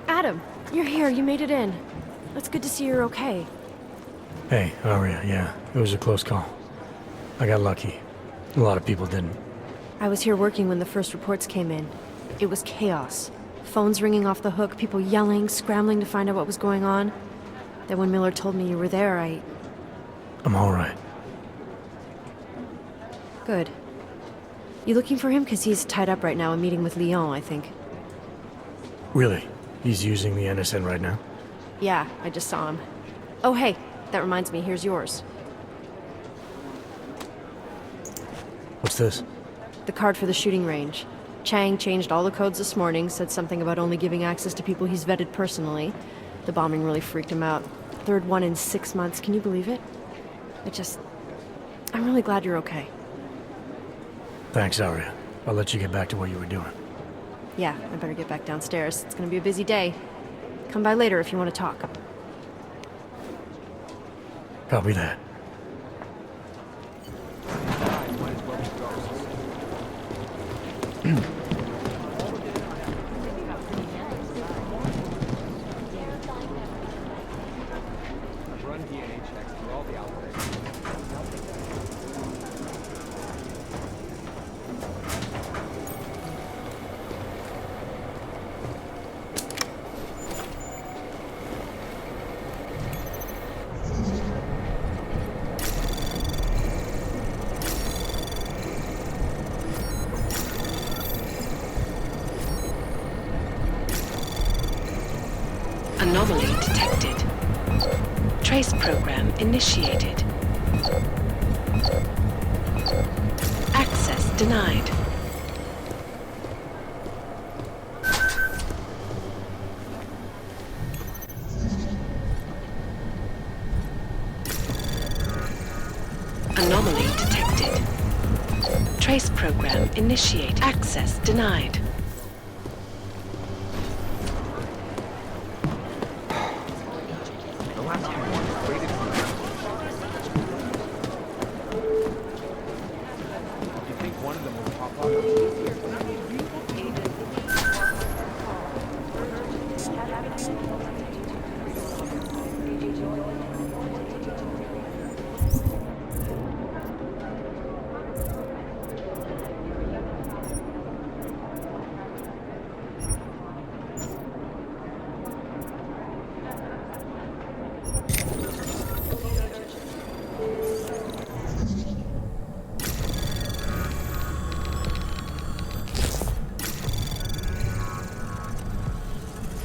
Adam, you're here. You made it in. It's good to see you're okay. Hey, Aria, yeah, it was a close call. I got lucky. A lot of people didn't. I was here working when the first reports came in. It was chaos. Phones ringing off the hook, people yelling, scrambling to find out what was going on. Then when Miller told me you were there, I'm alright. Good. You looking for him? Because he's tied up right now, a meeting with Lyon, I think. Really? He's using the NSN right now? Yeah, I just saw him. Oh, hey, that reminds me, here's yours. What's this? The card for the shooting range. Chang changed all the codes this morning, said something about only giving access to people he's vetted personally. The bombing really freaked him out. Third one in 6 months, can you believe it? I'm really glad you're okay. Thanks, Aria. I'll let you get back to what you were doing. Yeah, I better get back downstairs. It's gonna be a busy day. Come by later if you want to talk. Copy that. Anomaly detected. Trace program initiated. Access denied. Anomaly detected. Trace program initiated. Access denied.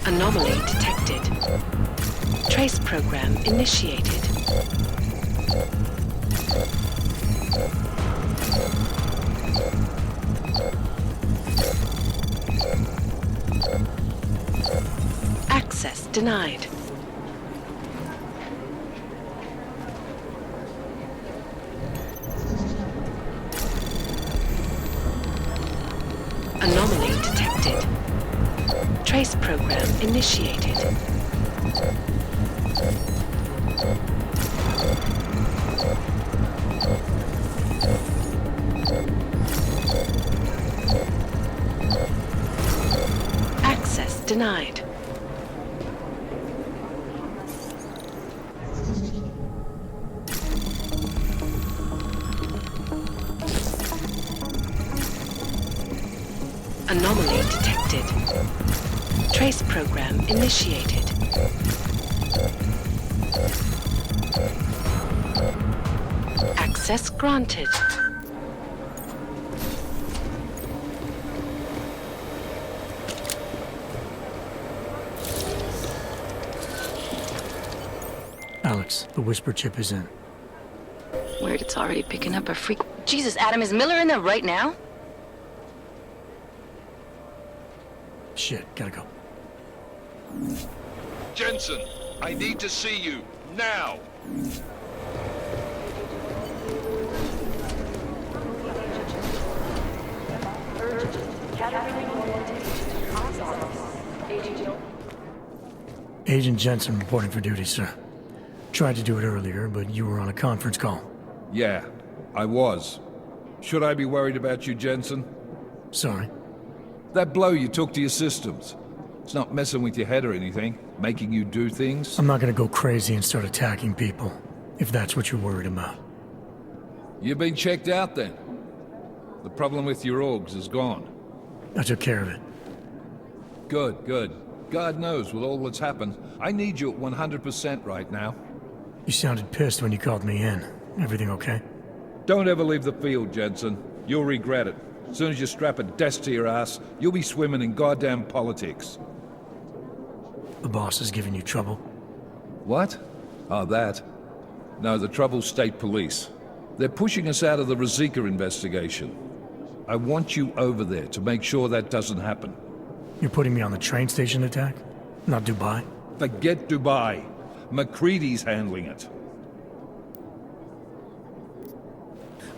Anomaly detected. Trace program initiated. Access denied. Anomaly detected. Trace program initiated. Access denied. Anomaly detected. Trace program initiated. Access granted. Alex, the Whisper chip is in. Weird, it's already picking up a freak. Jesus, Adam, is Miller in there right now? Shit, gotta go. Jensen, I need to see you, now! Agent Jensen reporting for duty, sir. Tried to do it earlier, but you were on a conference call. Yeah, I was. Should I be worried about you, Jensen? Sorry. That blow you took to your systems. It's not messing with your head or anything, making you do things. I'm not gonna go crazy and start attacking people, if that's what you're worried about. You've been checked out then. The problem with your orgs is gone. I took care of it. Good, good. God knows with all that's happened, I need you at 100% right now. You sounded pissed when you called me in. Everything okay? Don't ever leave the field, Jensen. You'll regret it. As soon as you strap a desk to your ass, you'll be swimming in goddamn politics. The boss is giving you trouble? What? Oh, that? No, the trouble's state police. They're pushing us out of the Ruzicka investigation. I want you over there to make sure that doesn't happen. You're putting me on the train station attack? Not Dubai? Forget Dubai. McCready's handling it.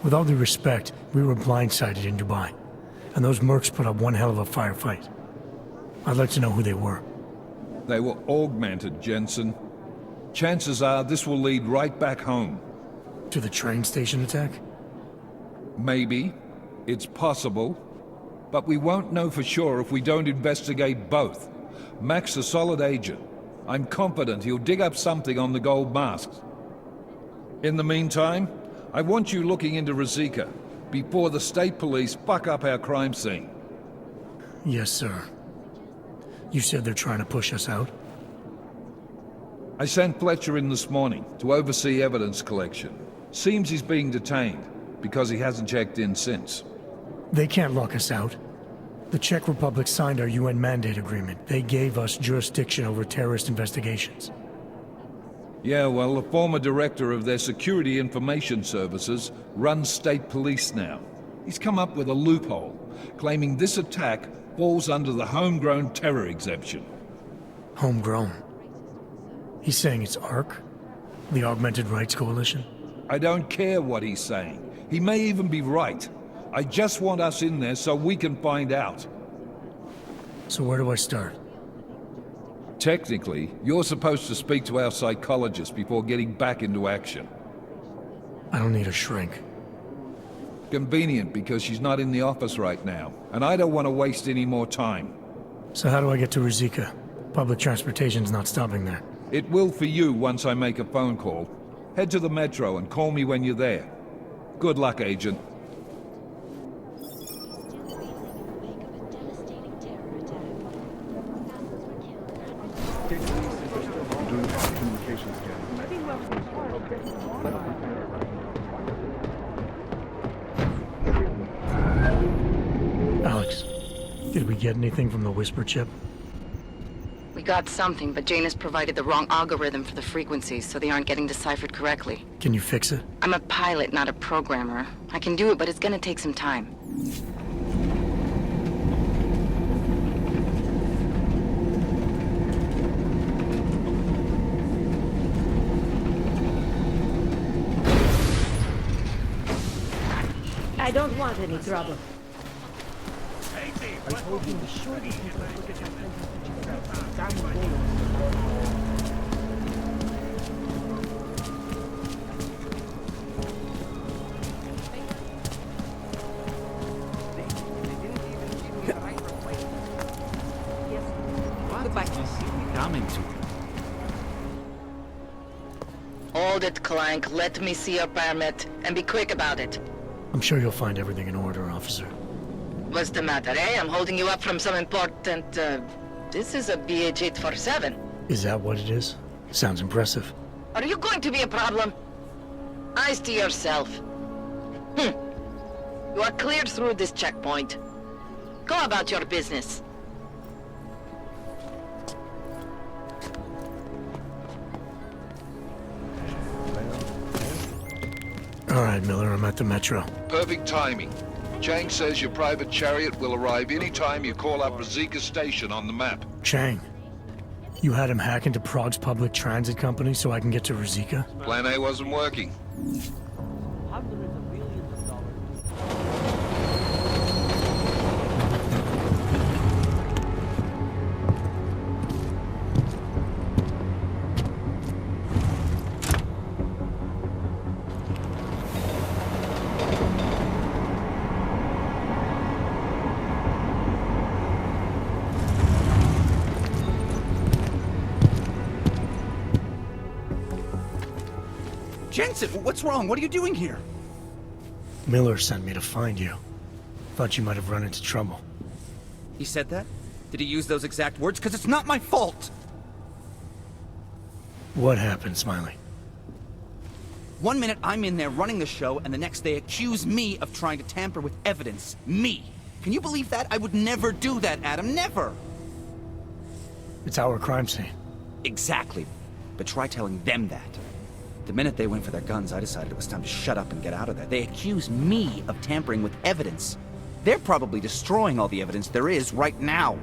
With all due respect, we were blindsided in Dubai. And those mercs put up one hell of a firefight. I'd like to know who they were. They were augmented, Jensen. Chances are this will lead right back home. To the train station attack? Maybe. It's possible. But we won't know for sure if we don't investigate both. Mac's a solid agent. I'm confident he'll dig up something on the gold masks. In the meantime, I want you looking into Ruzicka before the state police fuck up our crime scene. Yes, sir. You said they're trying to push us out? I sent Fletcher in this morning to oversee evidence collection. Seems he's being detained because he hasn't checked in since. They can't lock us out. The Czech Republic signed our UN mandate agreement. They gave us jurisdiction over terrorist investigations. Yeah, well, the former director of their security information services runs state police now. He's come up with a loophole, claiming this attack falls under the homegrown terror exemption. Homegrown? He's saying it's ARC? The Augmented Rights Coalition? I don't care what he's saying. He may even be right. I just want us in there so we can find out. So where do I start? Technically, you're supposed to speak to our psychologist before getting back into action. I don't need a shrink. Convenient because she's not in the office right now, and I don't want to waste any more time. So how do I get to Ruzicka? Public transportation's not stopping there. It will for you once I make a phone call. Head to the metro and call me when you're there. Good luck, Agent. Alex, did we get anything from the Whisper chip? We got something, but Jane has provided the wrong algorithm for the frequencies, so they aren't getting deciphered correctly. Can you fix it? I'm a pilot, not a programmer. I can do it, but it's gonna take some time. I don't want any trouble. Hold it, Clank. Let me see your permit, and be quick about it. I'm sure you'll find everything in order, officer. What's the matter, eh? I'm holding you up from some important, This is a BH-847. Is that what it is? Sounds impressive. Are you going to be a problem? Eyes to yourself. You are cleared through this checkpoint. Go about your business. All right, Miller, I'm at the metro. Perfect timing. Chang says your private chariot will arrive any time you call up Ruzicka Station on the map. Chang, you had him hack into Prague's public transit company so I can get to Ruzicka? Plan A wasn't working. Jensen, what's wrong? What are you doing here? Miller sent me to find you. Thought you might have run into trouble. He said that? Did he use those exact words? Because it's not my fault! What happened, Smiley? 1 minute I'm in there running the show, and the next they accuse me of trying to tamper with evidence. Me! Can you believe that? I would never do that, Adam. Never! It's our crime scene. Exactly. But try telling them that. The minute they went for their guns, I decided it was time to shut up and get out of there. They accuse me of tampering with evidence. They're probably destroying all the evidence there is right now.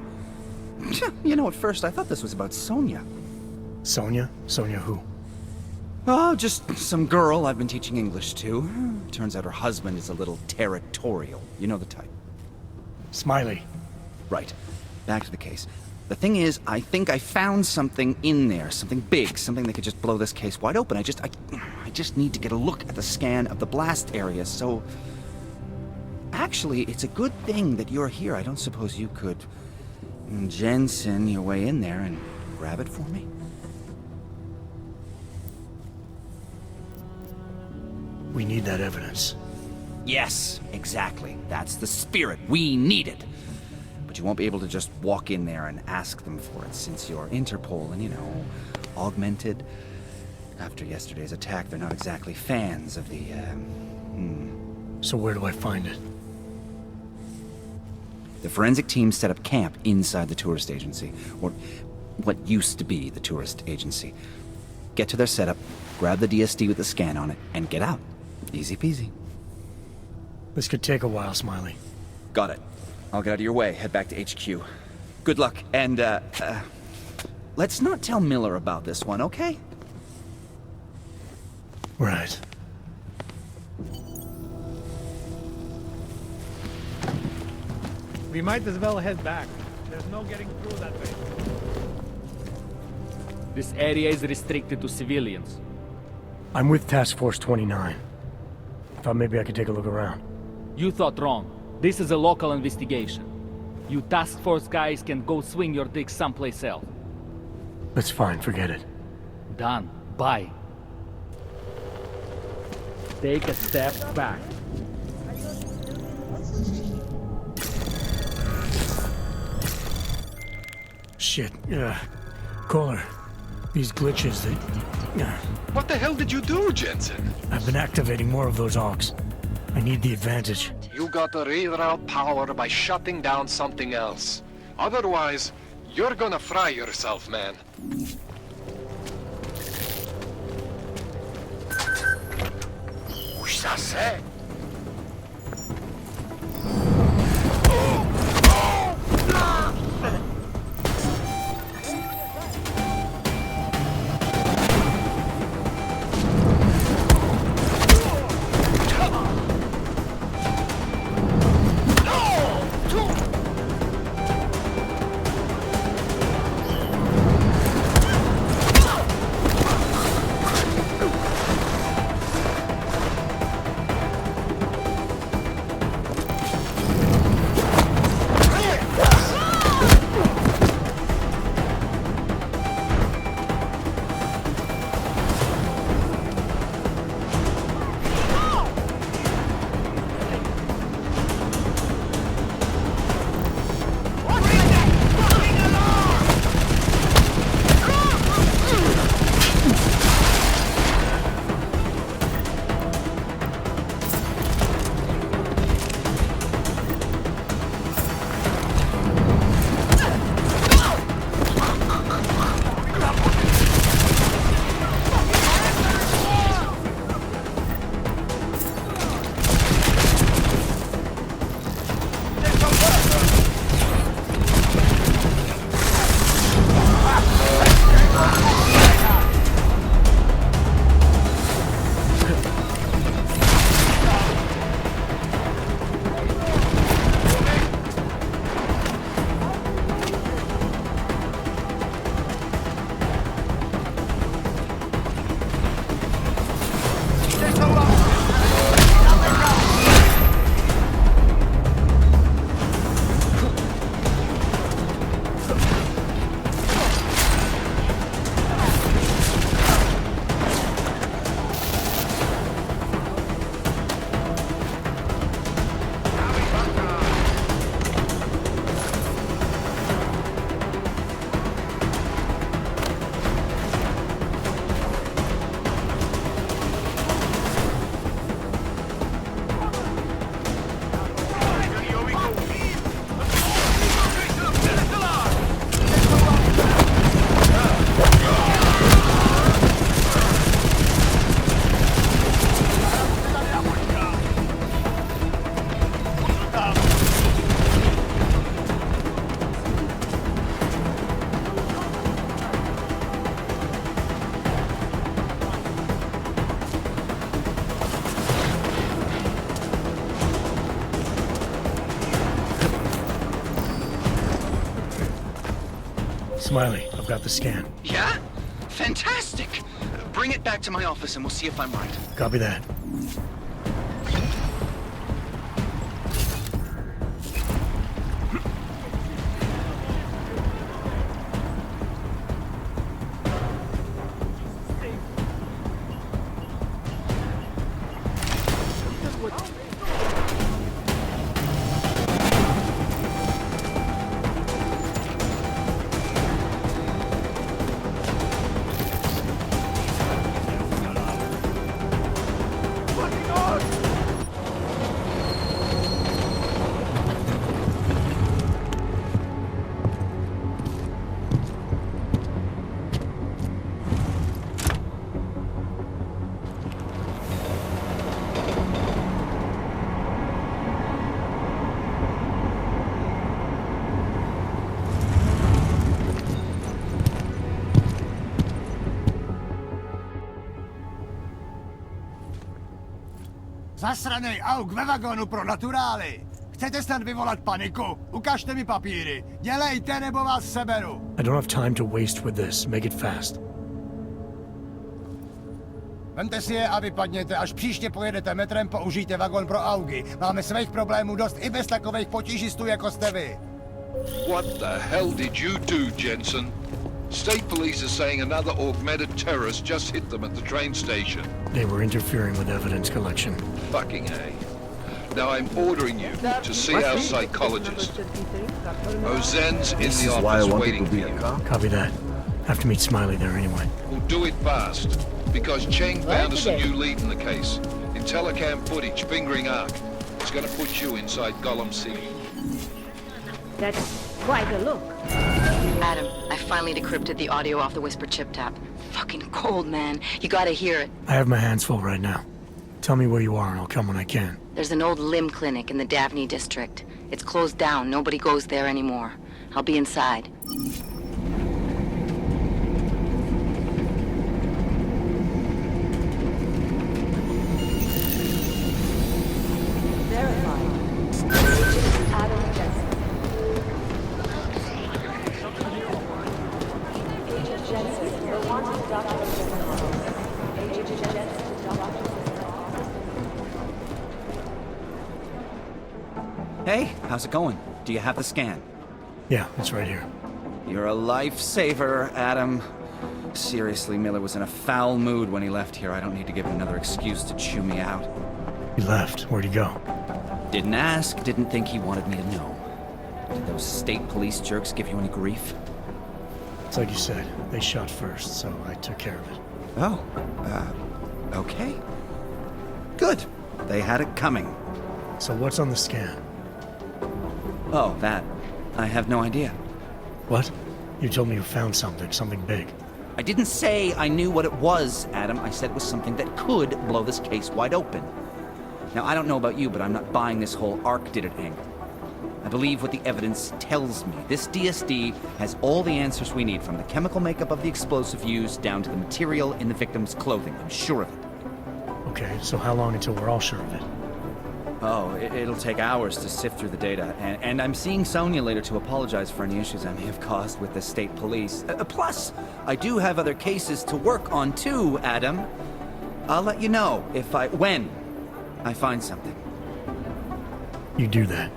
You know, at first I thought this was about Sonia. Sonia? Sonia who? Oh, just some girl I've been teaching English to. Turns out her husband is a little territorial. You know the type. Smiley. Right. Back to the case. The thing is, I think I found something in there. Something big. Something that could just blow this case wide open. I just need to get a look at the scan of the blast area, so... Actually, it's a good thing that you're here. I don't suppose you could... Jensen your way in there and grab it for me? We need that evidence. Yes, exactly. That's the spirit. We need it. But you won't be able to just walk in there and ask them for it, since you're Interpol and, you know, augmented. After yesterday's attack, they're not exactly fans of the, So where do I find it? The forensic team set up camp inside the tourist agency, or what used to be the tourist agency. Get to their setup, grab the DSD with the scan on it, and get out. Easy peasy. This could take a while, Smiley. Got it. I'll get out of your way, head back to HQ. Good luck, and, let's not tell Miller about this one, okay? Right. We might as well head back. There's no getting through that way. This area is restricted to civilians. I'm with Task Force 29. Thought maybe I could take a look around. You thought wrong. This is a local investigation. You task force guys can go swing your dick someplace else. That's fine, forget it. Done. Bye. Take a step back. Shit, Caller. These glitches, What the hell did you do, Jensen? I've been activating more of those AUGs. I need the advantage. You got the reroute power by shutting down something else. Otherwise, you're gonna fry yourself, man. Smiley, I've got the scan. Yeah? Fantastic! Bring it back to my office and we'll see if I'm right. Copy that. Zasranej auk ve vagonu pro naturály! Chcete snad vyvolat paniku? Ukažte mi papíry. Dělejte, nebo vás seberu. I don't have time to waste with this. Make it fast. Vemte si je a vypadněte. Až příště pojedete metrem, použijte vagon pro augy. Máme svých problémů dost i bez takových potížistů, jako jste vy. What the hell did you do, Jensen? State police are saying another augmented terrorist just hit them at the train station. They were interfering with evidence collection. Fucking A. Now I'm ordering you to see our psychologist. Ozen's in the office waiting for you. Copy that. Have to meet Smiley there anyway. We'll do it fast, because Cheng found us a new lead in the case. In telecam footage fingering Ark. It's gonna put you inside Gollum City. That's quite a look. Adam, I finally decrypted the audio off the Whisper chip tap. Fucking cold, man. You gotta hear it. I have my hands full right now. Tell me where you are and I'll come when I can. There's an old limb clinic in the Daphne district. It's closed down. Nobody goes there anymore. I'll be inside. Hey, how's it going? Do you have the scan? Yeah, it's right here. You're a lifesaver, Adam. Seriously, Miller was in a foul mood when he left here. I don't need to give him another excuse to chew me out. He left. Where'd he go? Didn't ask, didn't think he wanted me to know. Did those state police jerks give you any grief? It's like you said. They shot first, so I took care of it. Oh, okay. Good. They had it coming. So what's on the scan? Oh, that. I have no idea. What? You told me you found something big. I didn't say I knew what it was, Adam. I said it was something that could blow this case wide open. Now, I don't know about you, but I'm not buying this whole Ark did it angle. I believe what the evidence tells me. This DSD has all the answers we need, from the chemical makeup of the explosive used down to the material in the victim's clothing. I'm sure of it. Okay, so how long until we're all sure of it? Oh, it'll take hours to sift through the data, and I'm seeing Sonia later to apologize for any issues I may have caused with the state police. Plus, I do have other cases to work on too, Adam. I'll let you know when I find something. You do that.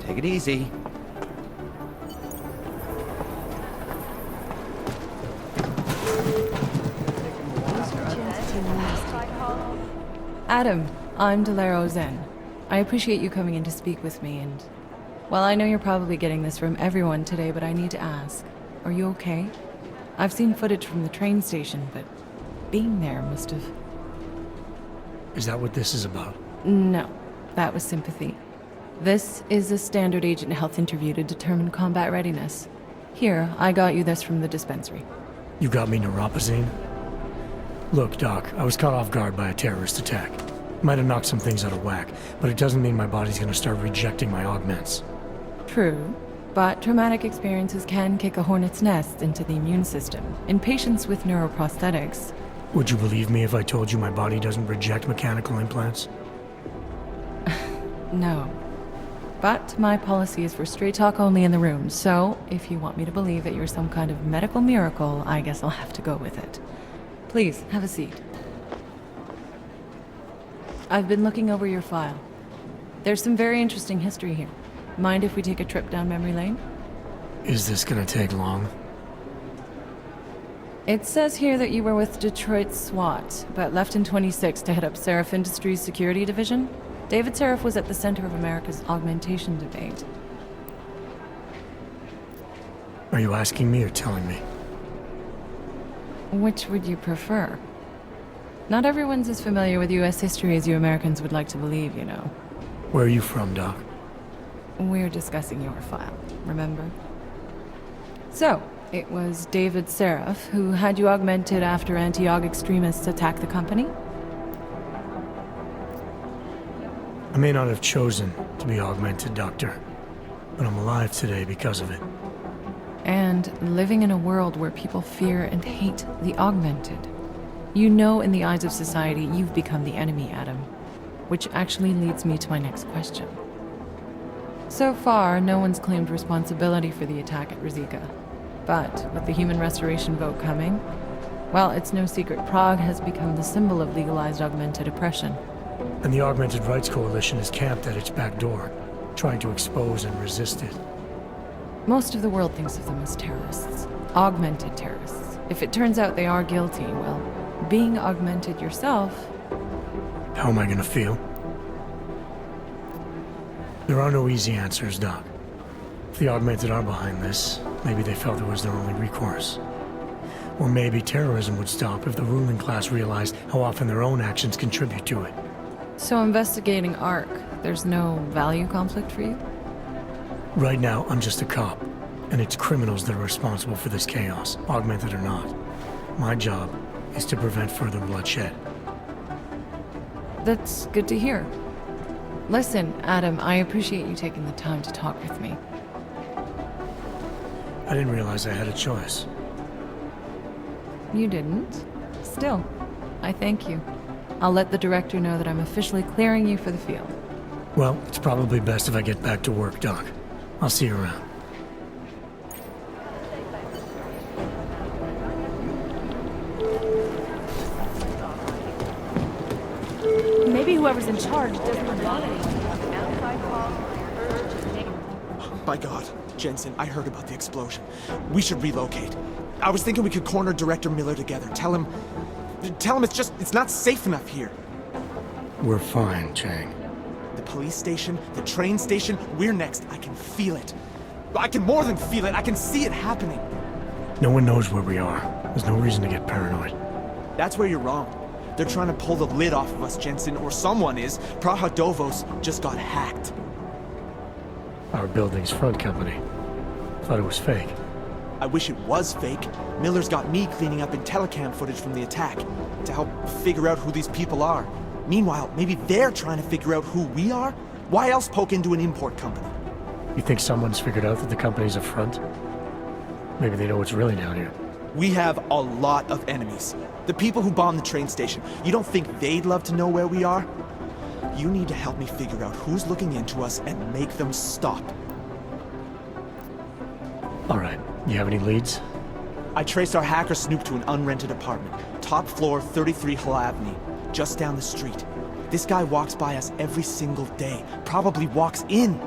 Take it easy. Adam, I'm Delaro Zen. I appreciate you coming in to speak with me, and... well, I know you're probably getting this from everyone today, but I need to ask. Are you okay? I've seen footage from the train station, but being there must have... Is that what this is about? No, that was sympathy. This is a standard agent health interview to determine combat readiness. Here, I got you this from the dispensary. You got me neuropazine? Look, Doc, I was caught off guard by a terrorist attack. Might have knocked some things out of whack, but it doesn't mean my body's gonna start rejecting my augments. True, but traumatic experiences can kick a hornet's nest into the immune system. In patients with neuroprosthetics... Would you believe me if I told you my body doesn't reject mechanical implants? No. But my policy is for straight talk only in the room, so if you want me to believe that you're some kind of medical miracle, I guess I'll have to go with it. Please, have a seat. I've been looking over your file. There's some very interesting history here. Mind if we take a trip down memory lane? Is this gonna take long? It says here that you were with Detroit SWAT, but left in 26 to head up Seraph Industries' security division. David Seraph was at the center of America's augmentation debate. Are you asking me or telling me? Which would you prefer? Not everyone's as familiar with US history as you Americans would like to believe, you know. Where are you from, Doc? We're discussing your file, remember? So, it was David Seraph who had you augmented after anti-aug extremists attacked the company? I may not have chosen to be augmented, Doctor, but I'm alive today because of it. And living in a world where people fear and hate the augmented. You know, in the eyes of society, you've become the enemy, Adam. Which actually leads me to my next question. So far, no one's claimed responsibility for the attack at Rizika. But with the human restoration vote coming, well, it's no secret Prague has become the symbol of legalized augmented oppression. And the Augmented Rights Coalition is camped at its back door, trying to expose and resist it. Most of the world thinks of them as terrorists. Augmented terrorists. If it turns out they are guilty, well, being augmented yourself... How am I gonna feel? There are no easy answers, Doc. If the Augmented are behind this, maybe they felt it was their only recourse. Or maybe terrorism would stop if the ruling class realized how often their own actions contribute to it. So investigating ARC, there's no value conflict for you? Right now, I'm just a cop, and it's criminals that are responsible for this chaos, augmented or not. My job is to prevent further bloodshed. That's good to hear. Listen, Adam, I appreciate you taking the time to talk with me. I didn't realize I had a choice. You didn't? Still, I thank you. I'll let the director know that I'm officially clearing you for the field. Well, it's probably best if I get back to work, Doc. I'll see you around. Maybe whoever's in charge doesn't want it. By God, Jensen, I heard about the explosion. We should relocate. I was thinking we could corner Director Miller together. Tell him it's not safe enough here. We're fine, Chang. The police station, the train station, we're next. I can feel it. I can more than feel it. I can see it happening. No one knows where we are. There's no reason to get paranoid. That's where you're wrong. They're trying to pull the lid off of us, Jensen, or someone is. Praha Dovos just got hacked. Our building's front company. Thought it was fake. I wish it was fake. Miller's got me cleaning up IntelliCam footage from the attack to help figure out who these people are. Meanwhile, maybe they're trying to figure out who we are? Why else poke into an import company? You think someone's figured out that the company's a front? Maybe they know what's really down here. We have a lot of enemies. The people who bombed the train station. You don't think they'd love to know where we are? You need to help me figure out who's looking into us and make them stop. All right. You have any leads? I traced our hacker snoop to an unrented apartment. Top floor, 33 Hlavny, just down the street. This guy walks by us every single day. Probably walks in.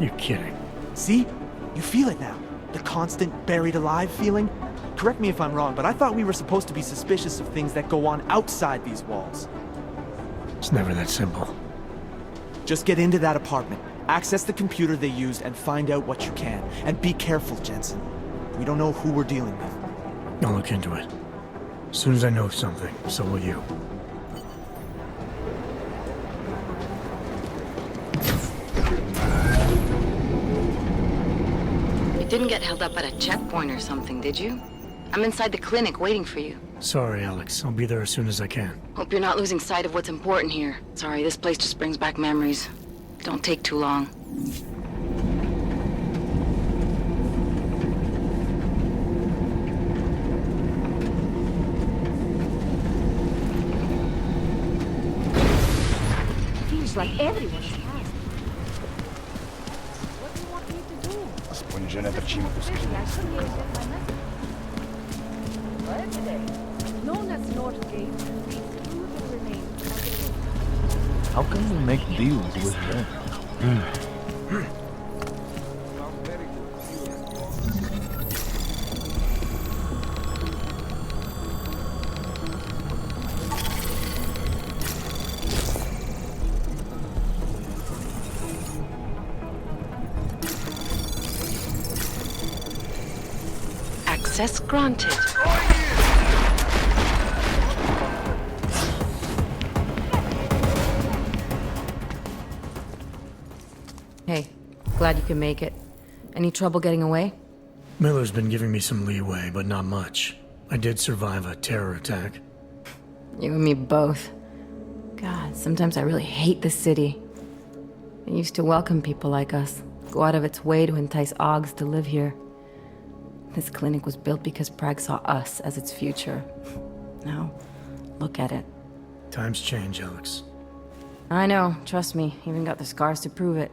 You're kidding. See? You feel it now. The constant buried alive feeling. Correct me if I'm wrong, but I thought we were supposed to be suspicious of things that go on outside these walls. It's never that simple. Just get into that apartment, access the computer they used, and find out what you can. And be careful, Jensen. We don't know who we're dealing with. I'll look into it. As soon as I know something, so will you. You didn't get held up at a checkpoint or something, did you? I'm inside the clinic waiting for you. Sorry, Alex. I'll be there as soon as I can. Hope you're not losing sight of what's important here. Sorry, this place just brings back memories. Don't take too long. Feels like everyone is passed. Aspoň, že netrčíme tu skříň. How can we make deals with them? Access granted. Hey, glad you can make it. Any trouble getting away? Miller's been giving me some leeway, but not much. I did survive a terror attack. You and me both. God, sometimes I really hate this city. It used to welcome people like us, go out of its way to entice Augs to live here. This clinic was built because Prague saw us as its future. Now, look at it. Times change, Alex. I know, trust me, even got the scars to prove it.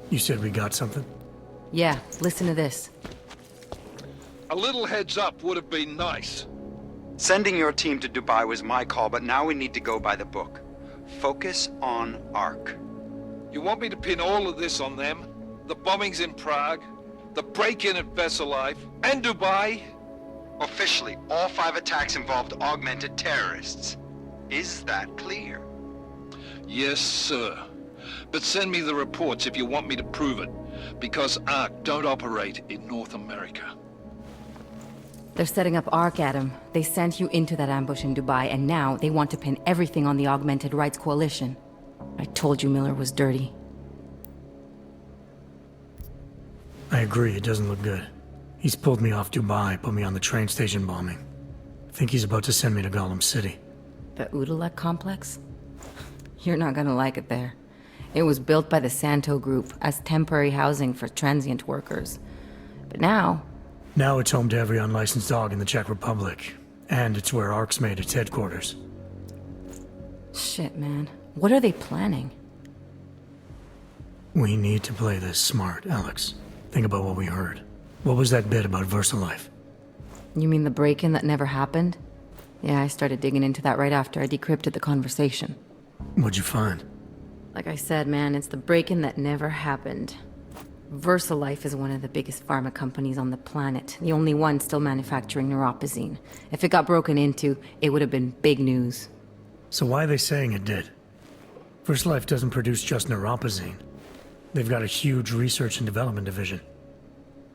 You said we got something? Yeah, listen to this. A little heads up would have been nice. Sending your team to Dubai was my call, but now we need to go by the book. Focus on Ark. You want me to pin all of this on them? The bombings in Prague, the break-in at Vesalife, and Dubai? Officially, all 5 attacks involved augmented terrorists. Is that clear? Yes, sir. But send me the reports if you want me to prove it, because Ark don't operate in North America. They're setting up Ark, Adam. They sent you into that ambush in Dubai, and now they want to pin everything on the Augmented Rights Coalition. I told you Miller was dirty. I agree, it doesn't look good. He's pulled me off Dubai, put me on the train station bombing. I think he's about to send me to Gollum City. The Udalek complex? You're not gonna like it there. It was built by the Santo Group as temporary housing for transient workers. But now... Now it's home to every unlicensed dog in the Czech Republic. And it's where Ark's made its headquarters. Shit, man. What are they planning? We need to play this smart, Alex. Think about what we heard. What was that bit about VersaLife? You mean the break-in that never happened? Yeah, I started digging into that right after I decrypted the conversation. What'd you find? Like I said, man, it's the break-in that never happened. VersaLife is one of the biggest pharma companies on the planet, the only one still manufacturing neuropozyne. If it got broken into, it would have been big news. So why are they saying it did? VersaLife doesn't produce just neuropozyne. They've got a huge research and development division.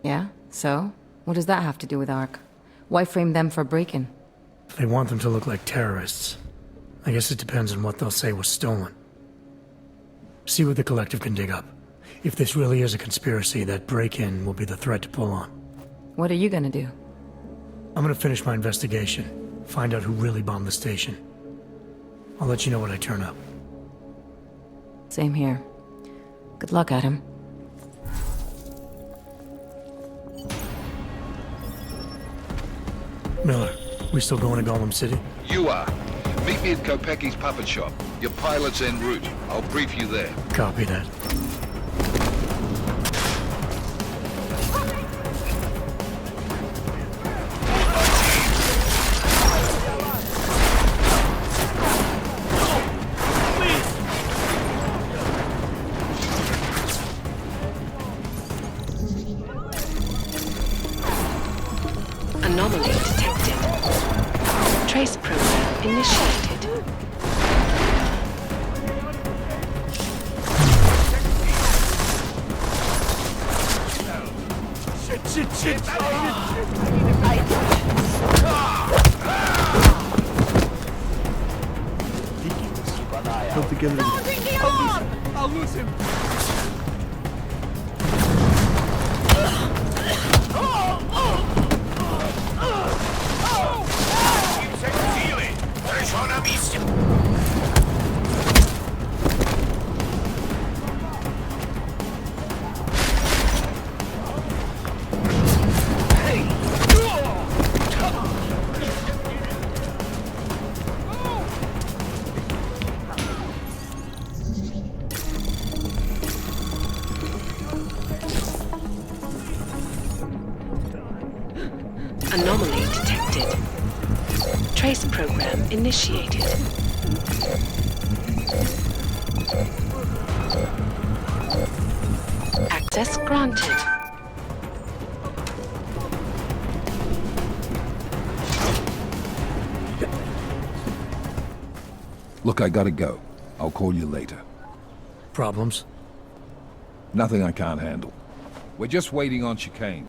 Yeah? So? What does that have to do with Ark? Why frame them for break-in? They want them to look like terrorists. I guess it depends on what they'll say was stolen. See what the collective can dig up. If this really is a conspiracy, that break-in will be the thread to pull on. What are you gonna do? I'm gonna finish my investigation, find out who really bombed the station. I'll let you know when I turn up. Same here. Good luck, Adam. Miller, we still going to Gollum City? You are. Meet me at Kopecki's puppet shop. Your pilot's en route. I'll brief you there. Copy that. Anomaly detected. Trace program initiated. Shit! Put together. I'll lose him. Anomaly detected. Trace program initiated. Access granted. Look, I gotta go. I'll call you later. Problems? Nothing I can't handle. We're just waiting on chicane.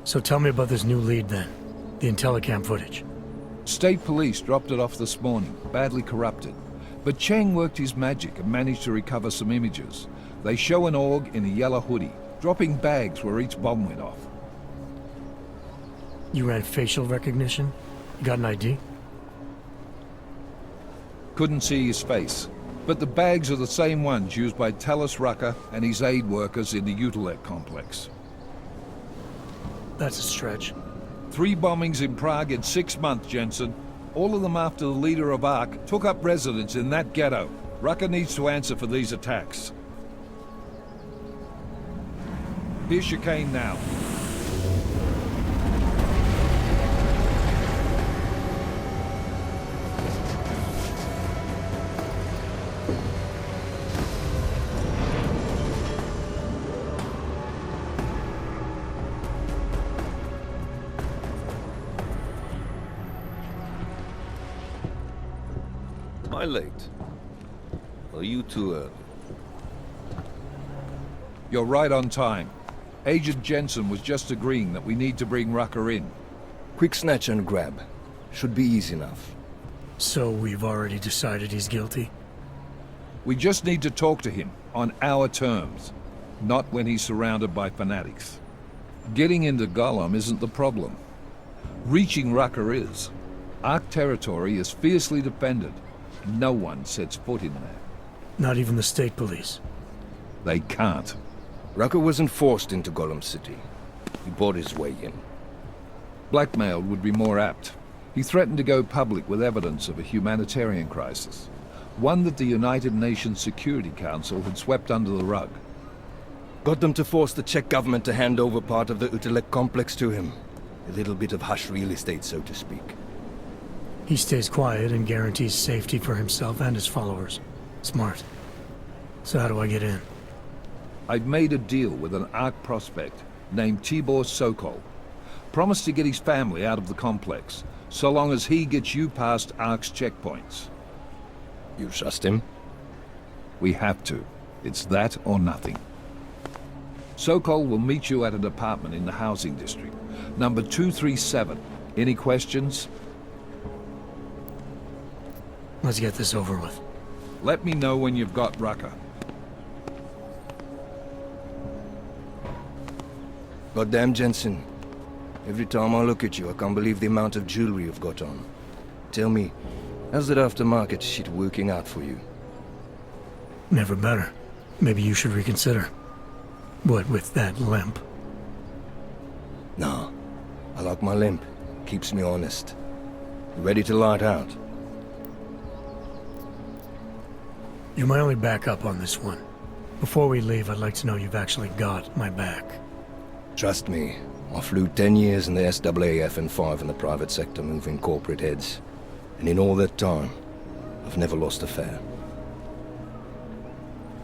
So tell me about this new lead then. The Intellicam footage. State police dropped it off this morning, badly corrupted. But Cheng worked his magic and managed to recover some images. They show an org in a yellow hoodie, dropping bags where each bomb went off. You ran facial recognition? You got an ID? Couldn't see his face. But the bags are the same ones used by Talos Rucker and his aid workers in the Utilec complex. That's a stretch. 3 bombings in Prague in 6 months, Jensen. All of them after the leader of ARC took up residence in that ghetto. Rucker needs to answer for these attacks. Here's chicane now. Am I late? Are you too early? You're right on time. Agent Jensen was just agreeing that we need to bring Rucker in. Quick snatch and grab. Should be easy enough. So we've already decided he's guilty? We just need to talk to him on our terms, not when he's surrounded by fanatics. Getting into Gollum isn't the problem. Reaching Rucker is. ARC territory is fiercely defended. No one sets foot in there. Not even the state police? They can't. Rucker wasn't forced into Gollum City. He bought his way in. Blackmail would be more apt. He threatened to go public with evidence of a humanitarian crisis. One that the United Nations Security Council had swept under the rug. Got them to force the Czech government to hand over part of the Utilec complex to him. A little bit of hush real estate, so to speak. He stays quiet and guarantees safety for himself and his followers. Smart. So how do I get in? I've made a deal with an ARC prospect named Tibor Sokol. Promised to get his family out of the complex, so long as he gets you past ARC's checkpoints. You trust him? We have to. It's that or nothing. Sokol will meet you at an apartment in the housing district. Number 237. Any questions? Let's get this over with. Let me know when you've got Rucker. Goddamn, Jensen. Every time I look at you, I can't believe the amount of jewelry you've got on. Tell me, how's that aftermarket shit working out for you? Never better. Maybe you should reconsider. What with that limp? Nah. I like my limp. Keeps me honest. You ready to light out? You're my only backup on this one. Before we leave, I'd like to know you've actually got my back. Trust me, I flew 10 years in the SAAF and 5 in the private sector moving corporate heads. And in all that time, I've never lost a fare.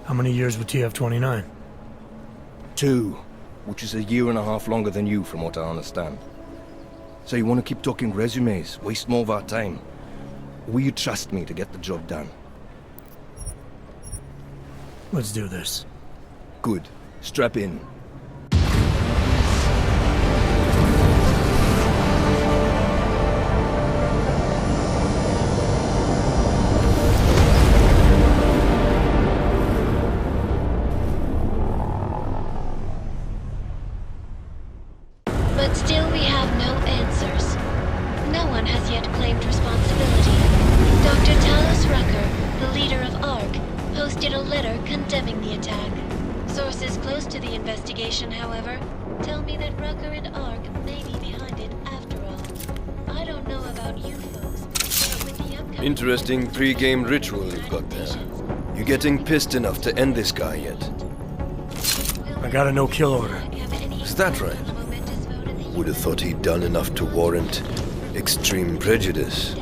How many years with TF-29? 2, which is a year and a half longer than you from what I understand. So you want to keep talking resumes, waste more of our time? Or will you trust me to get the job done? Let's do this. Good. Strap in. But still we have no answers. No one has yet claimed responsibility. Dr. Talos Rucker, the leader of ARC, posted a letter condemning the attack. Sources close to the investigation, however, tell me that Rucker and ARC may be behind it after all. I don't know about you folks, but with the upcoming... Interesting pre-game ritual you've got there. You getting pissed enough to end this guy yet? I got a no-kill order. Is that right? Would have thought he'd done enough to warrant extreme prejudice.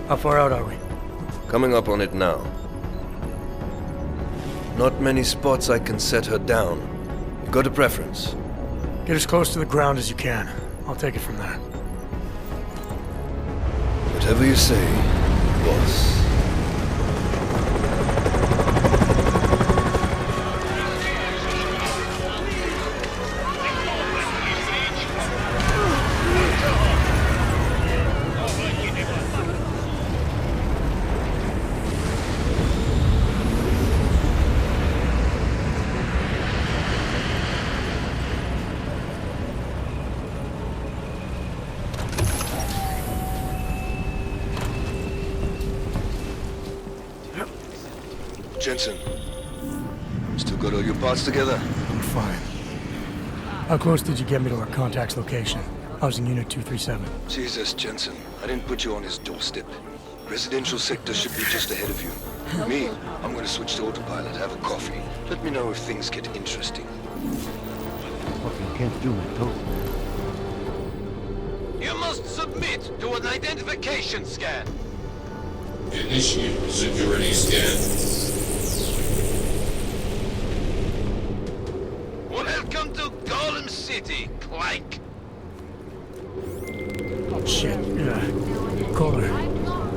How far out are we? Coming up on it now. Not many spots I can set her down. You got a preference? Get as close to the ground as you can. I'll take it from there. Whatever you say, boss. Jensen, still got all your parts together? I'm fine. How close did you get me to our contact's location? I was in Unit 237. Jesus, Jensen, I didn't put you on his doorstep. Residential sector should be just ahead of you. Me, I'm going to switch to autopilot, have a coffee. Let me know if things get interesting. Fucking can't do it, though. You must submit to an identification scan. Initiate security scan. Welcome to Golem City, Clank. Shit, Kohler.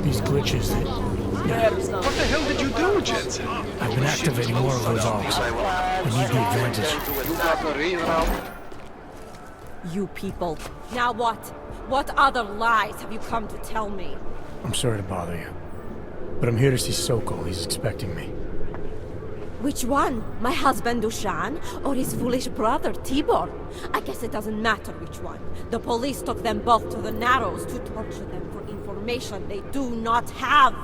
These glitches that... What the hell did you do, Jensen? I've been activating more of those ops. We need the advantage. You got the reroute. You people. Now what? What other lies have you come to tell me? I'm sorry to bother you. But I'm here to see Sokol. He's expecting me. Which one? My husband Dushan or his foolish brother Tibor? I guess it doesn't matter which one. The police took them both to the Narrows to torture them for information they do not have.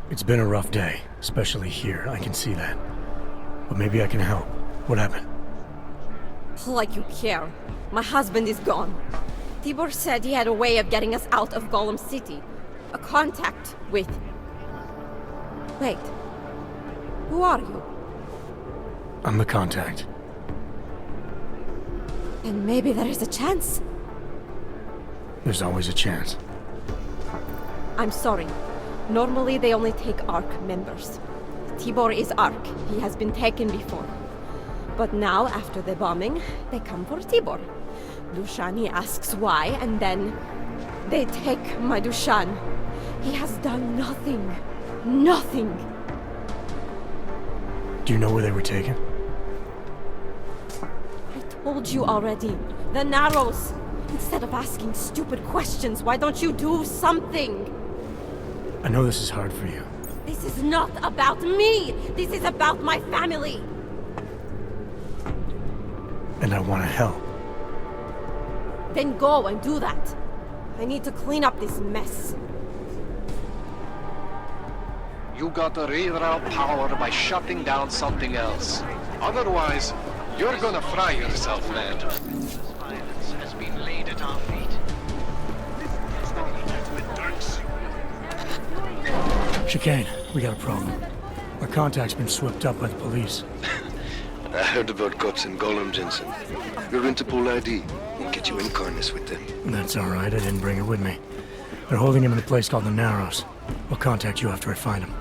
It's been a rough day, especially here. I can see that. But maybe I can help. What happened? Like you care. My husband is gone. Tibor said he had a way of getting us out of Golem City. A contact with... Wait. Who are you? I'm the contact. And maybe there is a chance. There's always a chance. I'm sorry. Normally they only take ARC members. Tibor is ARC. He has been taken before. But now, after the bombing, they come for Tibor. Dushani asks why, and then they take my Dushan. He has done nothing. Nothing. Do you know where they were taken? I told you already. The Narrows. Instead of asking stupid questions, why don't you do something? I know this is hard for you. This is not about me. This is about my family. And I want to help. Then go and do that. I need to clean up this mess. You got to reroute power by shutting down something else. Otherwise, you're gonna fry yourself, man. Violence has been laid at our feet. Chicane, we got a problem. Our contact's been swept up by the police. I heard about cops in Golem, Jensen. Your Interpol ID won't get you in harness with them. That's all right. I didn't bring it with me. They're holding him in a place called the Narrows. I'll contact you after I find him.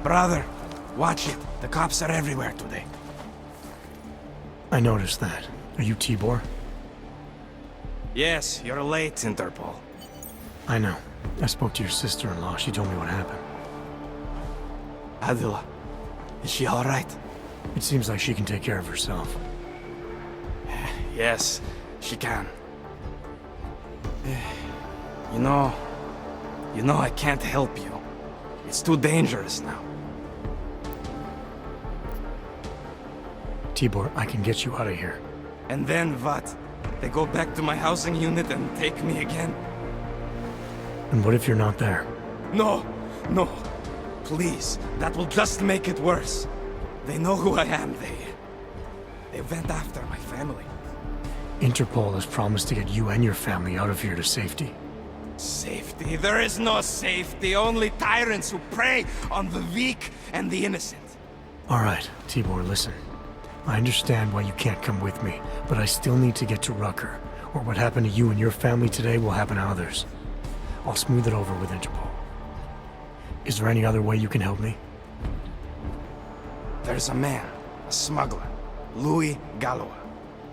Brother, watch it. The cops are everywhere today. I noticed that. Are you Tibor? Yes, you're late, Interpol. I know. I spoke to your sister-in-law. She told me what happened. Adila, is she all right? It seems like she can take care of herself. Yes, she can. You know, I can't help you. It's too dangerous now. Tibor, I can get you out of here. And then what? They go back to my housing unit and take me again? And what if you're not there? No, no. Please, that will just make it worse. They know who I am. They went after my family. Interpol has promised to get you and your family out of here to safety. Safety? There is no safety. Only tyrants who prey on the weak and the innocent. All right, Tibor, listen. I understand why you can't come with me, but I still need to get to Rucker, or what happened to you and your family today will happen to others. I'll smooth it over with Interpol. Is there any other way you can help me? There's a man, a smuggler, Louis Galois.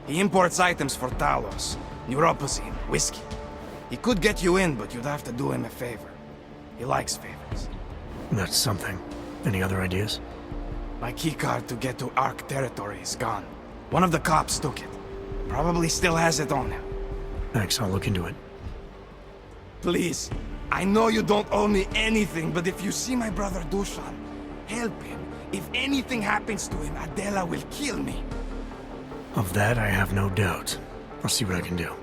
He imports items for Talos, neuropozyne, whiskey. He could get you in, but you'd have to do him a favor. He likes favors. That's something. Any other ideas? My keycard to get to Ark territory is gone. One of the cops took it. Probably still has it on him. Thanks, I'll look into it. Please, I know you don't owe me anything, but if you see my brother Dusan, help him. If anything happens to him, Adela will kill me. Of that, I have no doubt. I'll see what I can do.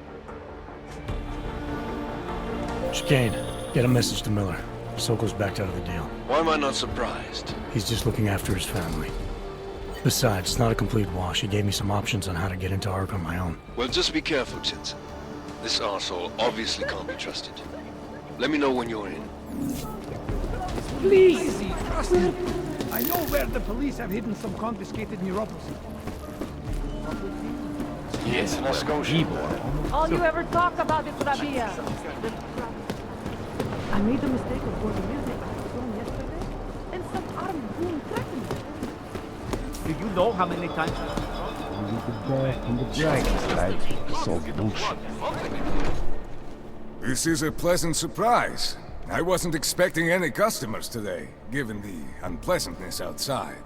Chicane, get a message to Miller. Sokol's backed out of the deal. Why am I not surprised? He's just looking after his family. Besides, it's not a complete wash. He gave me some options on how to get into Ark on my own. Well, just be careful, Jensen. This arsehole obviously can't be trusted. Let me know when you're in. Please, trust me. I know where the police have hidden some confiscated neuropathy. Yes, and Scotia. All you ever talk about is Rabia. I made the mistake of going to music yesterday, and some armed goon threatened me. Do you know how many times Only the bear and the dragon, right? It's all bullshit. This is a pleasant surprise. I wasn't expecting any customers today, given the unpleasantness outside.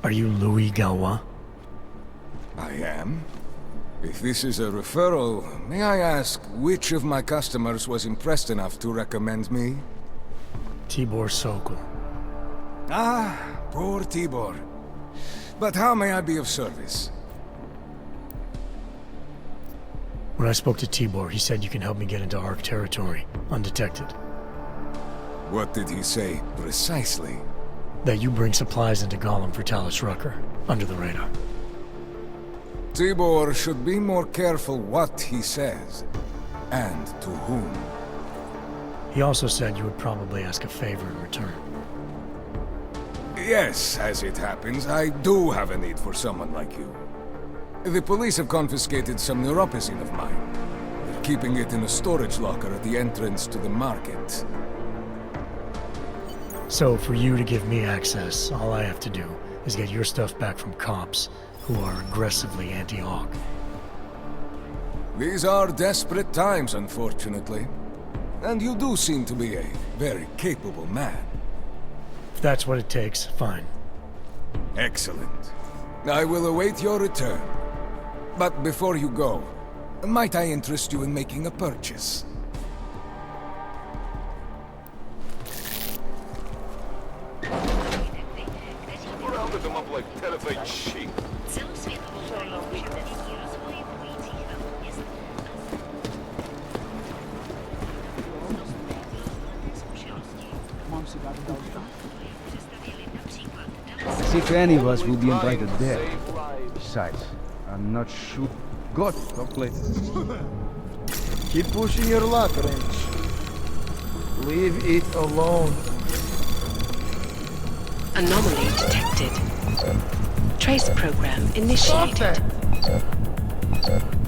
Are you Louis Galois? I am. If this is a referral, may I ask which of my customers was impressed enough to recommend me? Tibor Sokol. Ah, poor Tibor. But how may I be of service? When I spoke to Tibor, he said you can help me get into Ark territory, undetected. What did he say, precisely? That you bring supplies into Gollum for Talos Rucker, under the radar. Tibor should be more careful what he says, and to whom. He also said you would probably ask a favor in return. Yes, as it happens, I do have a need for someone like you. The police have confiscated some neuropozyne of mine. They're keeping it in a storage locker at the entrance to the market. So, for you to give me access, all I have to do is get your stuff back from cops who are aggressively anti-Hawk. These are desperate times, unfortunately. And you do seem to be a very capable man. If that's what it takes, fine. Excellent. I will await your return. But before you go, might I interest you in making a purchase? Rounded them up like terrified sheep. As if any of us will be invited there. Besides, I'm not sure. God, don't play. Keep pushing your luck, Wrench. Leave it alone. Anomaly detected. Trace program initiated.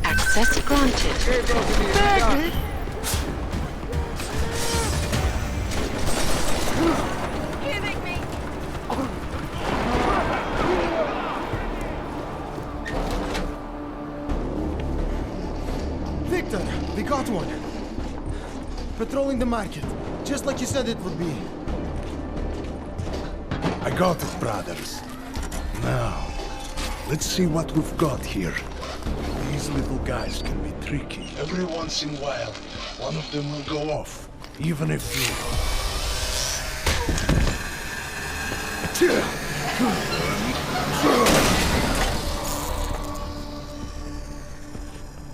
Access granted. Victor, we got one. Patrolling the market, just like you said it would be. I got it, brothers. Now, let's see what we've got here. These little guys can be tricky. Every once in a while, one of them will go off, even if you...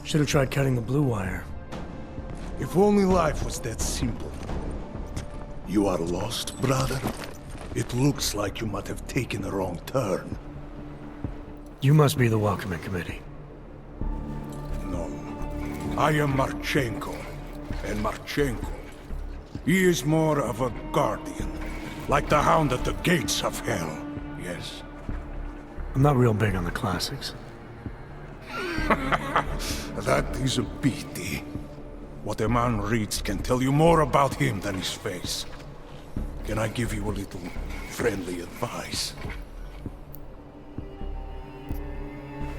Should have tried cutting the blue wire. If only life was that simple. You are lost, brother? It looks like you might have taken a wrong turn. You must be the welcoming committee. No. I am Marchenko. And Marchenko, he is more of a guardian. Like the hound at the gates of hell. Yes. I'm not real big on the classics. That is a pity. What a man reads can tell you more about him than his face. Can I give you a little friendly advice?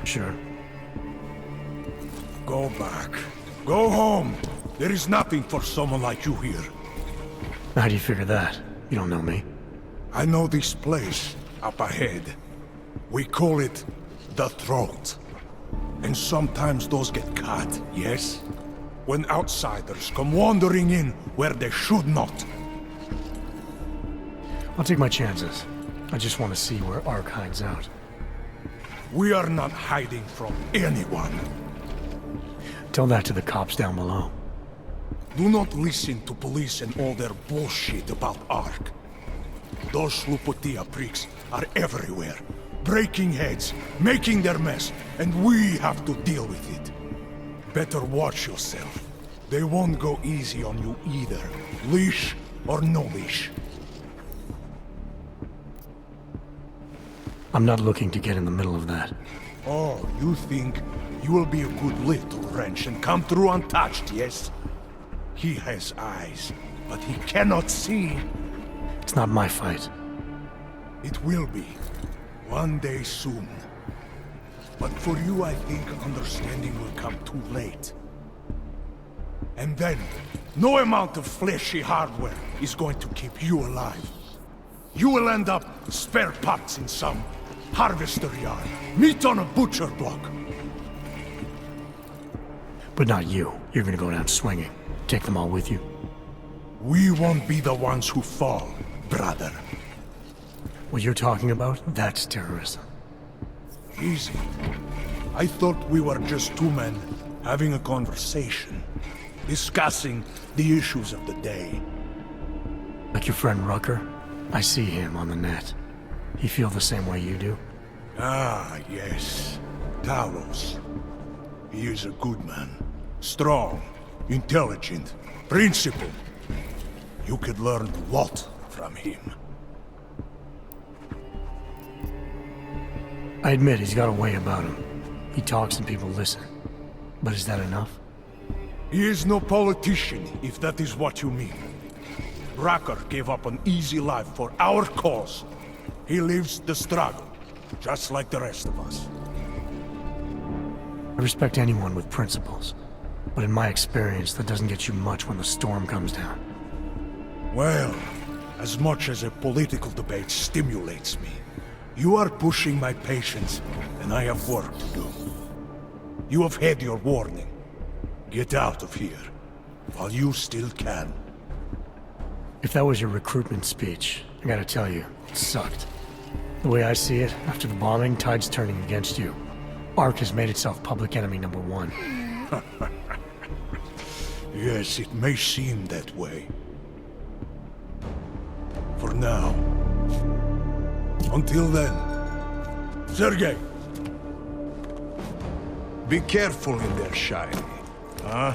Sure. Go back. Go home. There is nothing for someone like you here. How do you figure that? You don't know me. I know this place, up ahead. We call it the Throat. And sometimes those get cut, yes? When outsiders come wandering in where they should not. I'll take my chances. I just want to see where Ark hides out. We are not hiding from anyone. Tell that to the cops down below. Do not listen to police and all their bullshit about Ark. Those Slupotia pricks are everywhere. Breaking heads, making their mess, and we have to deal with it. Better watch yourself. They won't go easy on you either. Leash or no leash. I'm not looking to get in the middle of that. Oh, you think you will be a good little wrench and come through untouched, yes? He has eyes, but he cannot see. It's not my fight. It will be. One day soon. But for you, I think understanding will come too late. And then, no amount of fleshy hardware is going to keep you alive. You will end up spare parts in some harvester yard, meat on a butcher block. But not you. You're gonna go down swinging. Take them all with you. We won't be the ones who fall, brother. What you're talking about, that's terrorism. Easy. I thought we were just two men having a conversation, discussing the issues of the day. Like your friend Rucker? I see him on the net. He feel the same way you do? Ah, yes. Talos. He is a good man. Strong, intelligent, principled. You could learn a lot from him. I admit he's got a way about him. He talks and people listen. But is that enough? He is no politician, if that is what you mean. Rucker gave up an easy life for our cause. He lives the struggle, just like the rest of us. I respect anyone with principles. But in my experience, that doesn't get you much when the storm comes down. Well, as much as a political debate stimulates me, you are pushing my patience, and I have work to do. You have had your warning. Get out of here, while you still can. If that was your recruitment speech, I gotta tell you, it sucked. The way I see it, after the bombing, tide's turning against you. Ark has made itself public enemy #1. Yes, it may seem that way. For now. Until then. Sergei! Be careful in there, Shiny. Huh?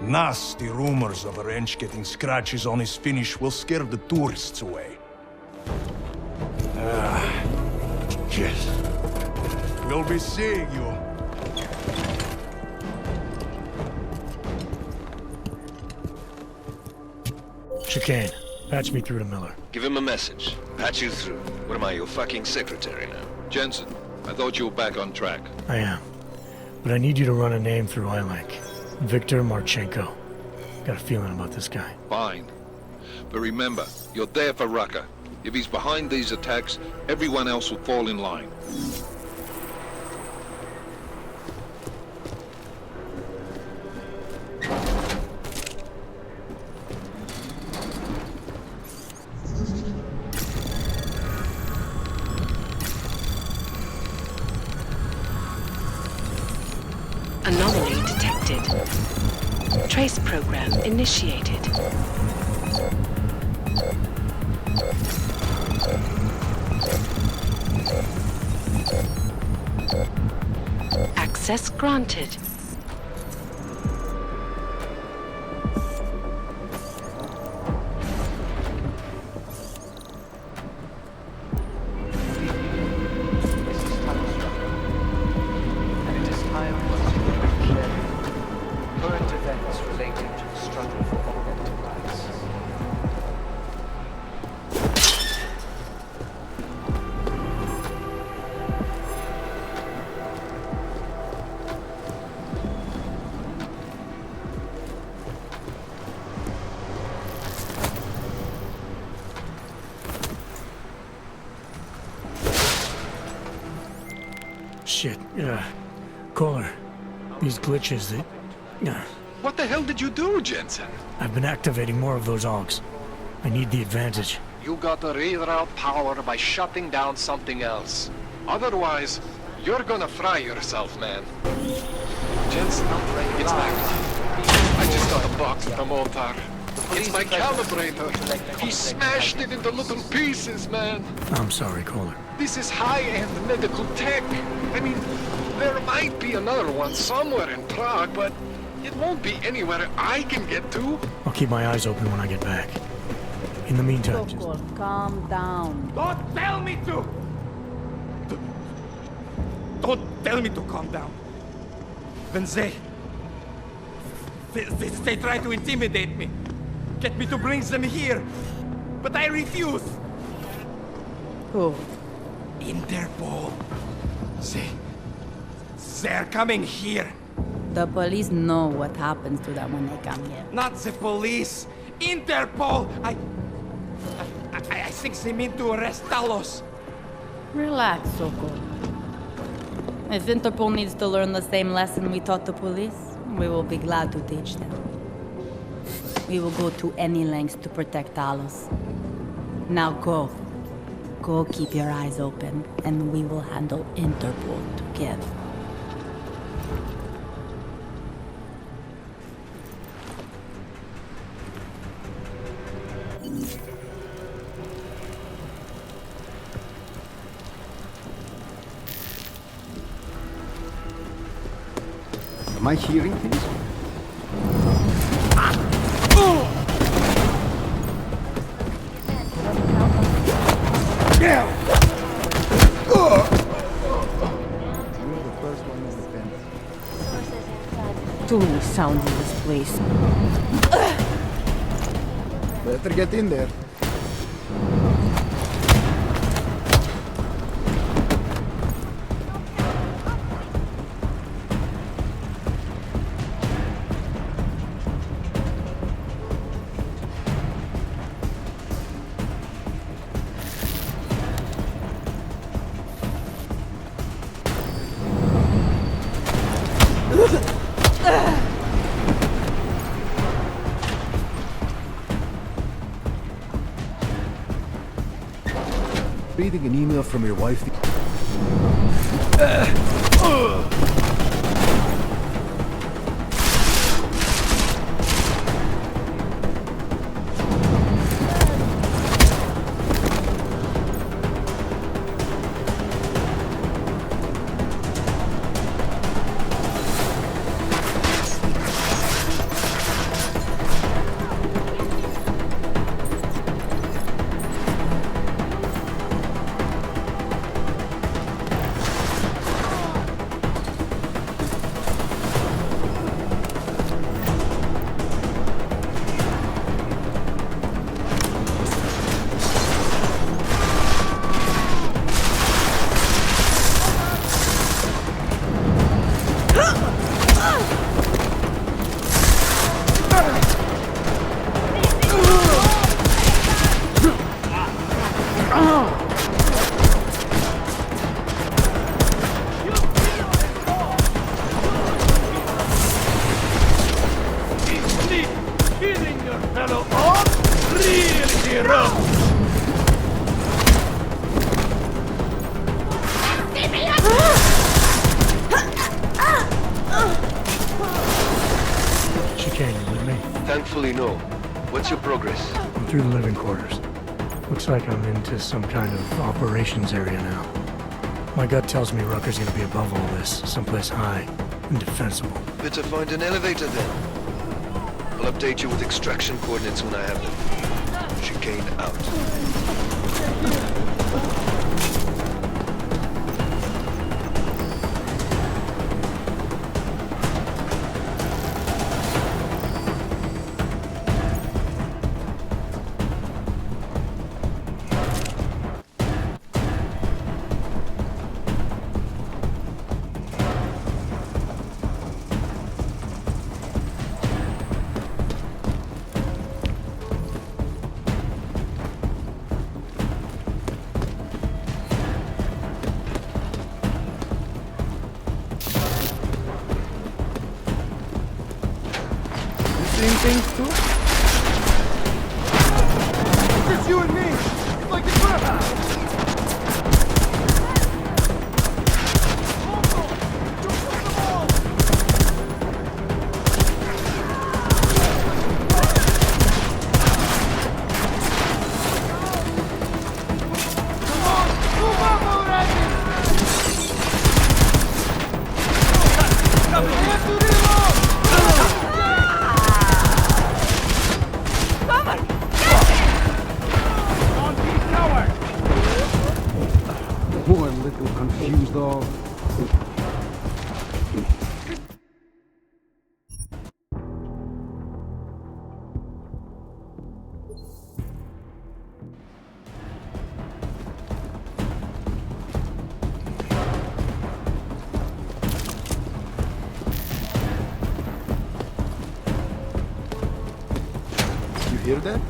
Nasty rumors of a wrench getting scratches on his finish will scare the tourists away. Yes. We'll be seeing you. Chicane, patch me through to Miller. Give him a message. Patch you through. What am I, your fucking secretary now? Jensen, I thought you were back on track. I am. But I need you to run a name through ILANC. Victor Marchenko. Got a feeling about this guy. Fine. But remember, you're there for Rucker. If he's behind these attacks, everyone else will fall in line. Anomaly detected. Trace program initiated. Access granted. Current events related to the struggle for augmented rights. Shit, Kohler. These glitches, What the hell did you do, Jensen? I've been activating more of those augs. I need the advantage. You gotta reroute power by shutting down something else. Otherwise, you're gonna fry yourself, man. Jensen, it's back. I just got a box at the mortar. It's my calibrator. He smashed it into little pieces, man. I'm sorry, Kohler. This is high-end medical tech. I mean, there might be another one somewhere in Prague, but it won't be anywhere I can get to. I'll keep my eyes open when I get back. In the meantime, just... Calm down. Don't tell me to! Don't tell me to calm down. When they try to intimidate me, get me to bring them here, but I refuse. Who? Interpol. They're coming here. The police know what happens to them when they come here. Not the police. Interpol. I think they mean to arrest Talos. Relax, Sokol. If Interpol needs to learn the same lesson we taught the police, we will be glad to teach them. We will go to any lengths to protect Talos. Now go. Go keep your eyes open, and we will handle Interpol together. Am I hearing things? Too many sounds in this place. Better get in there. Reading an email from your wife. Chicane, you with me? Thankfully, no. What's your progress? I'm through the living quarters. Looks like I'm into some kind of operations area now. My gut tells me Rucker's gonna be above all this, someplace high and defensible. Better find an elevator then. I'll update you with extraction coordinates when I have them. Chicane out. Things too? It's just you and me! It's like the grip! Poor little confused dog. You hear that?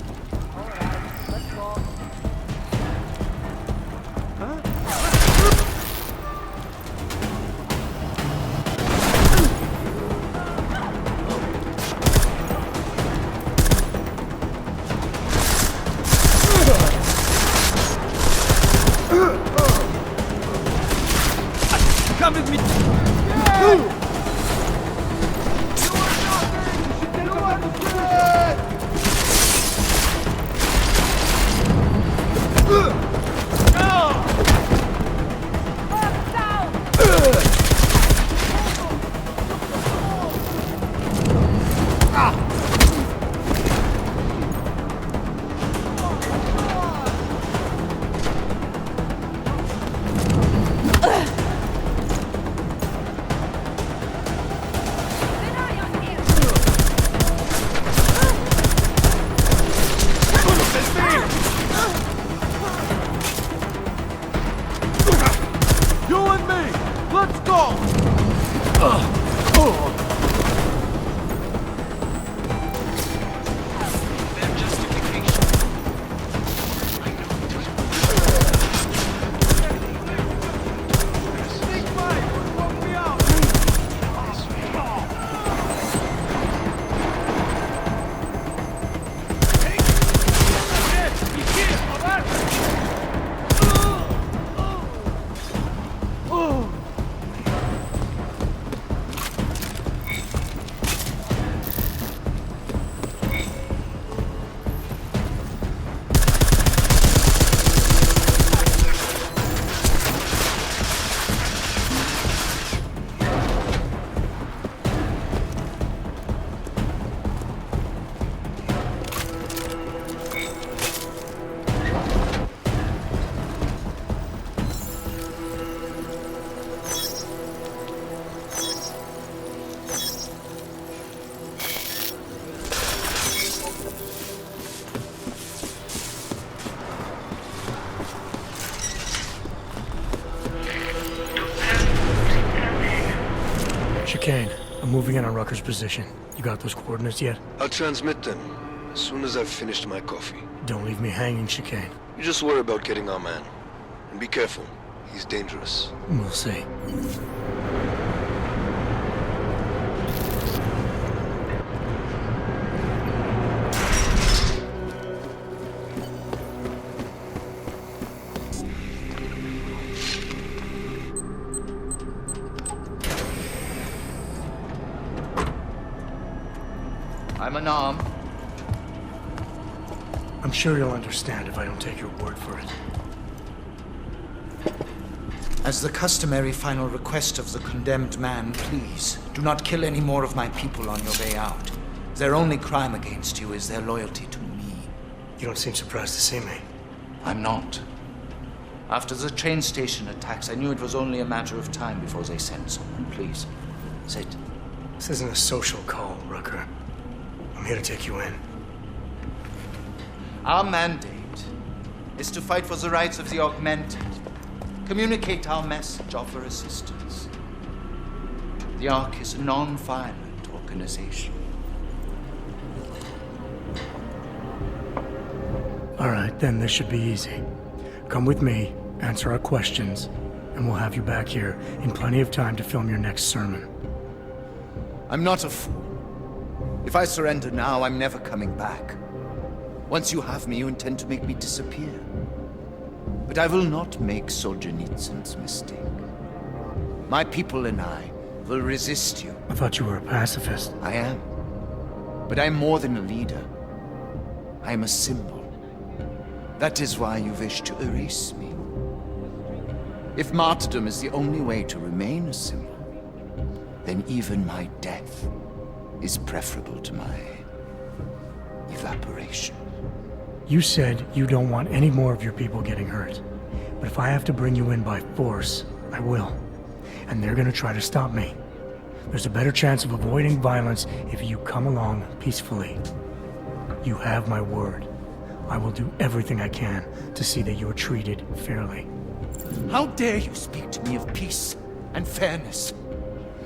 Come with me! Chicane, I'm moving in on Rucker's position. You got those coordinates yet? I'll transmit them as soon as I've finished my coffee. Don't leave me hanging, Chicane. You just worry about getting our man. And be careful. He's dangerous. We'll see. I'm unarmed. I'm sure you'll understand if I don't take your word for it. As the customary final request of the condemned man, please, do not kill any more of my people on your way out. Their only crime against you is their loyalty to me. You don't seem surprised to see me. I'm not. After the train station attacks, I knew it was only a matter of time before they sent someone. Please, sit. This isn't a social call, Rucker. I'm here to take you in. Our mandate is to fight for the rights of the augmented. Communicate our message, offer assistance. The Ark is a non-violent organization. All right, then this should be easy. Come with me, answer our questions, and we'll have you back here in plenty of time to film your next sermon. I'm not a fool. If I surrender now, I'm never coming back. Once you have me, you intend to make me disappear. But I will not make Solzhenitsyn's mistake. My people and I will resist you. I thought you were a pacifist. I am. But I'm more than a leader. I am a symbol. That is why you wish to erase me. If martyrdom is the only way to remain a symbol, then even my death is preferable to my evaporation. You said you don't want any more of your people getting hurt. But if I have to bring you in by force, I will. And they're gonna try to stop me. There's a better chance of avoiding violence if you come along peacefully. You have my word. I will do everything I can to see that you are treated fairly. How dare you speak to me of peace and fairness?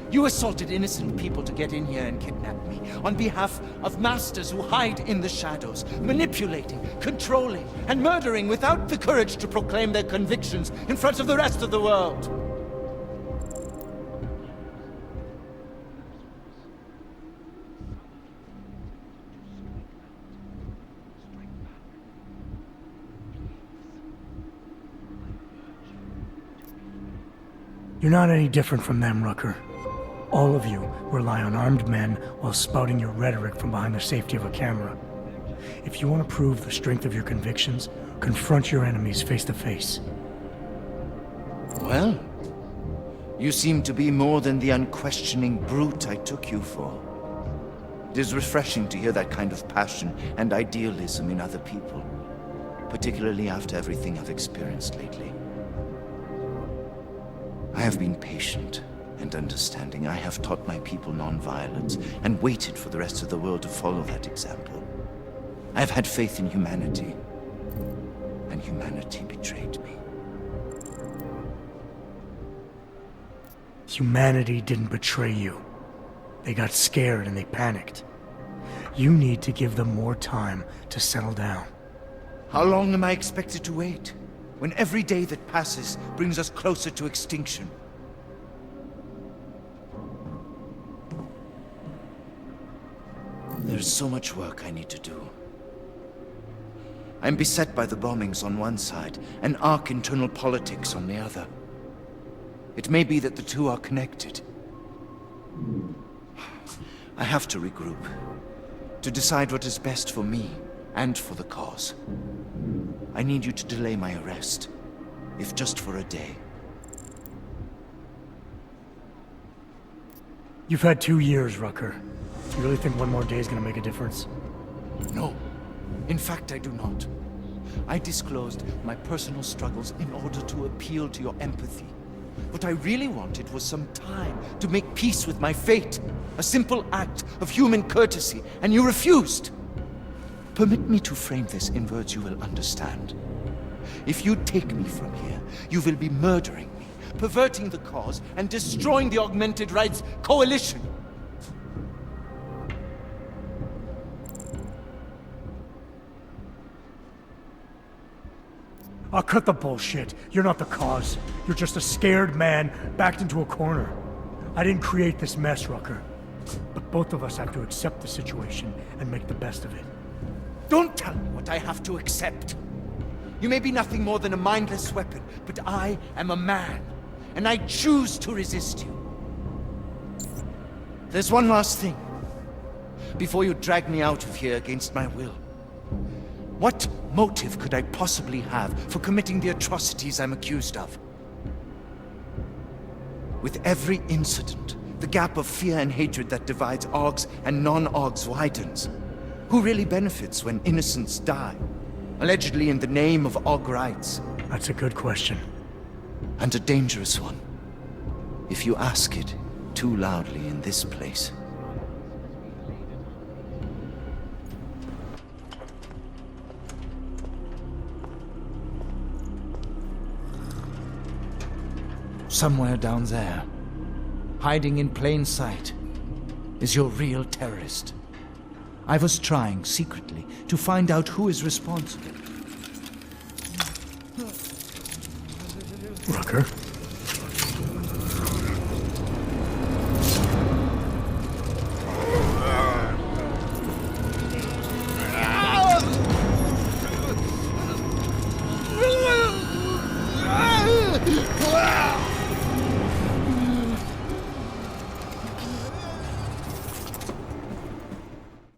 You assaulted innocent people to get in here and kidnap me on behalf of masters who hide in the shadows, manipulating, controlling, and murdering without the courage to proclaim their convictions in front of the rest of the world. You're not any different from them, Rucker. All of you rely on armed men while spouting your rhetoric from behind the safety of a camera. If you want to prove the strength of your convictions, confront your enemies face to face. Well, you seem to be more than the unquestioning brute I took you for. It is refreshing to hear that kind of passion and idealism in other people, particularly after everything I've experienced lately. I have been patient and understanding. I have taught my people non-violence and waited for the rest of the world to follow that example. I have had faith in humanity, and humanity betrayed me. Humanity didn't betray you. They got scared and they panicked. You need to give them more time to settle down. How long am I expected to wait, when every day that passes brings us closer to extinction? There's so much work I need to do. I'm beset by the bombings on one side, and Ark internal politics on the other. It may be that the two are connected. I have to regroup, to decide what is best for me and for the cause. I need you to delay my arrest, if just for a day. You've had 2 years, Rucker. You really think one more day is gonna make a difference? No. In fact, I do not. I disclosed my personal struggles in order to appeal to your empathy. What I really wanted was some time to make peace with my fate. A simple act of human courtesy, and you refused. Permit me to frame this in words you will understand. If you take me from here, you will be murdering me, perverting the cause, and destroying the Augmented Rights Coalition. I'll cut the bullshit. You're not the cause. You're just a scared man backed into a corner. I didn't create this mess, Rucker. But both of us have to accept the situation and make the best of it. Don't tell me what I have to accept. You may be nothing more than a mindless weapon, but I am a man, and I choose to resist you. There's one last thing. before you drag me out of here against my will. What motive could I possibly have for committing the atrocities I'm accused of? With every incident, the gap of fear and hatred that divides Augs and non-Augs widens. Who really benefits when innocents die? Allegedly in the name of Aug rights. That's a good question. And a dangerous one. If you ask it too loudly in this place. Somewhere down there, hiding in plain sight, is your real terrorist. I was trying secretly to find out who is responsible. Rucker?